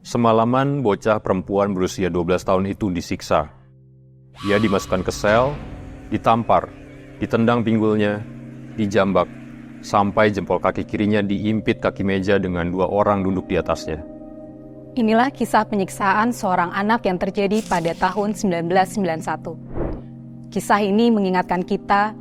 Semalaman bocah perempuan berusia 12 tahun itu disiksa. Ia dimasukkan ke sel, ditampar, ditendang pinggulnya, dijambak, sampai jempol kaki kirinya diimpit kaki meja dengan 2 orang duduk di atasnya. Inilah kisah penyiksaan seorang anak yang terjadi pada tahun 1991. Kisah ini mengingatkan kita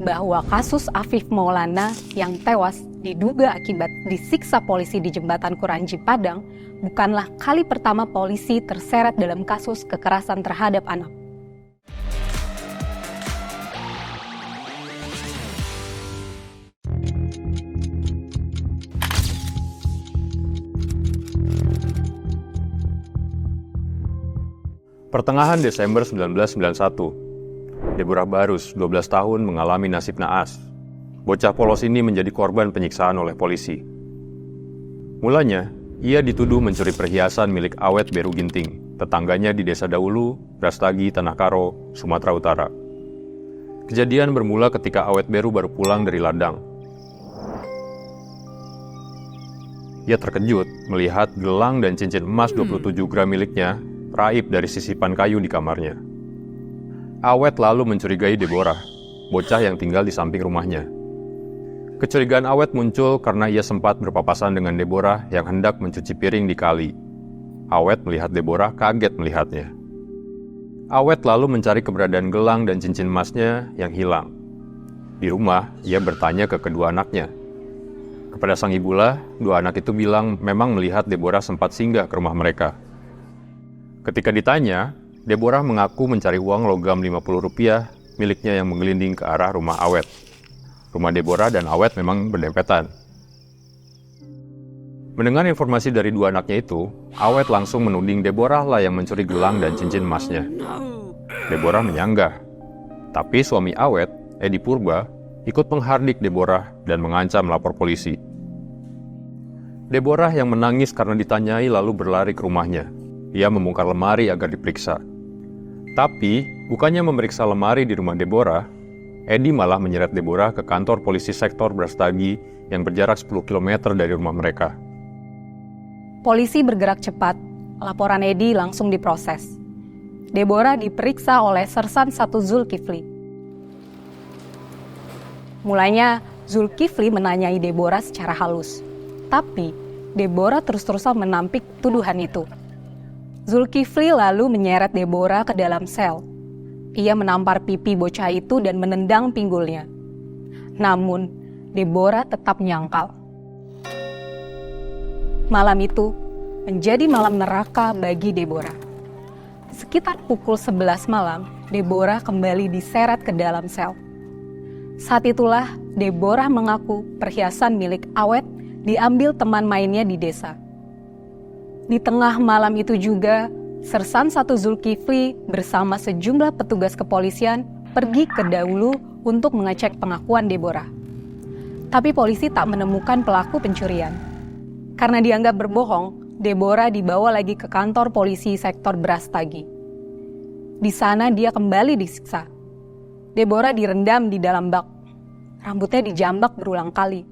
bahwa kasus Afif Maulana yang tewas diduga akibat disiksa polisi di Jembatan Kuranji Padang bukanlah kali pertama polisi terseret dalam kasus kekerasan terhadap anak. Pertengahan Desember 1991, Deborah Barus, 12 tahun, mengalami nasib naas. Bocah polos ini menjadi korban penyiksaan oleh polisi. Mulanya, ia dituduh mencuri perhiasan milik Awet Beru Ginting, tetangganya di Desa Daulu, Brastagi, Tanah Karo, Sumatera Utara. Kejadian bermula ketika Awet Beru baru pulang dari ladang. Ia terkejut melihat gelang dan cincin emas 27 gram miliknya raib dari sisipan kayu di kamarnya. Awet lalu mencurigai Deborah, bocah yang tinggal di samping rumahnya. Kecurigaan Awet muncul karena ia sempat berpapasan dengan Deborah yang hendak mencuci piring di kali. Awet melihat Deborah kaget melihatnya. Awet lalu mencari keberadaan gelang dan cincin emasnya yang hilang. Di rumah, ia bertanya ke kedua anaknya. Kepada sang ibulah, 2 anak itu bilang memang melihat Deborah sempat singgah ke rumah mereka. Ketika ditanya, Deborah mengaku mencari uang logam Rp50 miliknya yang menggelinding ke arah rumah Awet. Rumah Deborah dan Awet memang berdempetan. Mendengar informasi dari 2 anaknya itu, Awet langsung menuding Deborah lah yang mencuri gelang dan cincin emasnya. Deborah menyanggah. Tapi suami Awet, Edi Purba, ikut menghardik Deborah dan mengancam melapor polisi. Deborah yang menangis karena ditanyai lalu berlari ke rumahnya. Ia membongkar lemari agar diperiksa. Tapi, bukannya memeriksa lemari di rumah Deborah, Edi malah menyeret Deborah ke kantor polisi sektor Brastagi yang berjarak 10 km dari rumah mereka. Polisi bergerak cepat, laporan Edi langsung diproses. Deborah diperiksa oleh Sersan 1 Zulkifli. Mulanya, Zulkifli menanyai Deborah secara halus. Tapi, Deborah terus-terusan menampik tuduhan itu. Zulkifli lalu menyeret Deborah ke dalam sel. Ia menampar pipi bocah itu dan menendang pinggulnya. Namun, Deborah tetap menyangkal. Malam itu menjadi malam neraka bagi Deborah. Sekitar pukul 11 malam, Deborah kembali diseret ke dalam sel. Saat itulah Deborah mengaku perhiasan milik Awet diambil teman mainnya di desa. Di tengah malam itu juga, Sersan 1 Zulkifli bersama sejumlah petugas kepolisian pergi ke Daulu untuk mengecek pengakuan Deborah. Tapi polisi tak menemukan pelaku pencurian. Karena dianggap berbohong, Deborah dibawa lagi ke kantor polisi sektor Brastagi. Di sana dia kembali disiksa. Deborah direndam di dalam bak. Rambutnya dijambak berulang kali.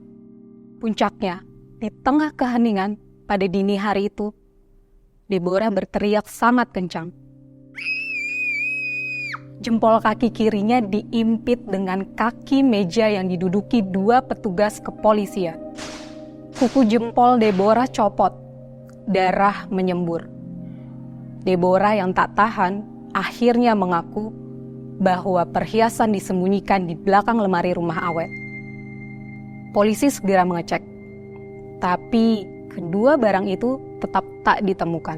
Puncaknya, di tengah keheningan pada dini hari itu, Deborah berteriak sangat kencang. Jempol kaki kirinya diimpit dengan kaki meja yang diduduki 2 petugas kepolisian. Kuku jempol Deborah copot, darah menyembur. Deborah yang tak tahan akhirnya mengaku bahwa perhiasan disembunyikan di belakang lemari rumah Awet. Polisi segera mengecek, tapi kedua barang itu tetap tak ditemukan.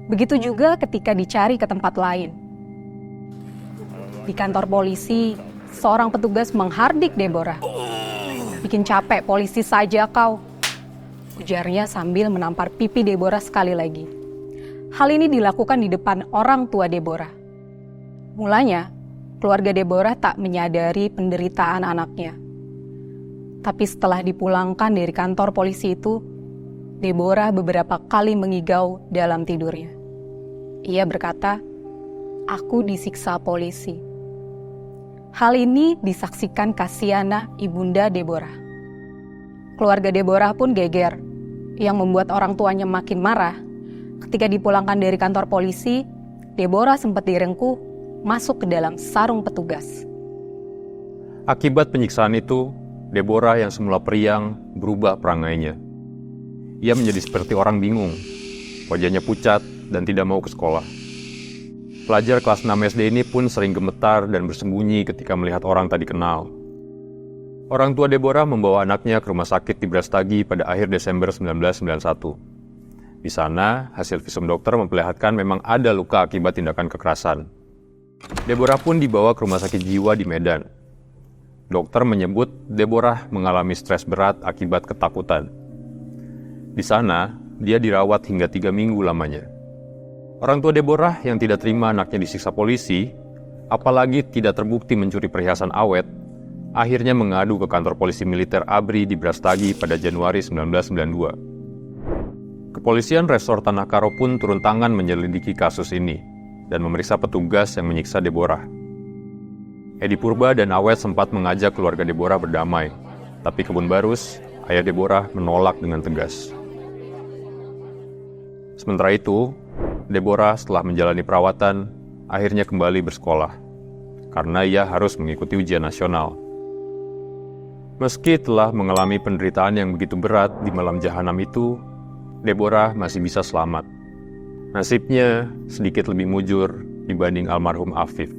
Begitu juga ketika dicari ke tempat lain. Di kantor polisi, seorang petugas menghardik Deborah. "Bikin capek polisi saja kau," ujarnya sambil menampar pipi Deborah sekali lagi. Hal ini dilakukan di depan orang tua Deborah. Mulanya, keluarga Deborah tak menyadari penderitaan anaknya. Tapi setelah dipulangkan dari kantor polisi itu, Deborah beberapa kali mengigau dalam tidurnya. Ia berkata, "Aku disiksa polisi." Hal ini disaksikan Kasiana, ibunda Deborah. Keluarga Deborah pun geger. Yang membuat orang tuanya makin marah, Ketika dipulangkan dari kantor polisi, Deborah sempat direngkuh masuk ke dalam sarung petugas. Akibat penyiksaan itu, Deborah yang semula periang berubah perangainya. Ia menjadi seperti orang bingung, wajahnya pucat dan tidak mau ke sekolah. Pelajar kelas 6 SD ini pun sering gemetar dan bersembunyi ketika melihat orang tak dikenal. Orang tua Deborah membawa anaknya ke rumah sakit di Brastagi pada akhir Desember 1991. Di sana, hasil visum dokter memperlihatkan memang ada luka akibat tindakan kekerasan. Deborah pun dibawa ke rumah sakit jiwa di Medan. Dokter menyebut Deborah mengalami stres berat akibat ketakutan. Di sana, dia dirawat hingga 3 minggu lamanya. Orang tua Deborah yang tidak terima anaknya disiksa polisi, apalagi tidak terbukti mencuri perhiasan awet, akhirnya mengadu ke kantor polisi militer ABRI di Brastagi pada Januari 1992. Kepolisian Resor Tanah Karo pun turun tangan menyelidiki kasus ini dan memeriksa petugas yang menyiksa Deborah. Edi Purba dan Awet sempat mengajak keluarga Deborah berdamai, tapi Kebun Barus, ayah Deborah, menolak dengan tegas. Sementara itu, Deborah setelah menjalani perawatan, akhirnya kembali bersekolah, karena ia harus mengikuti ujian nasional. Meski telah mengalami penderitaan yang begitu berat di malam jahanam itu, Deborah masih bisa selamat. Nasibnya sedikit lebih mujur dibanding almarhum Afif.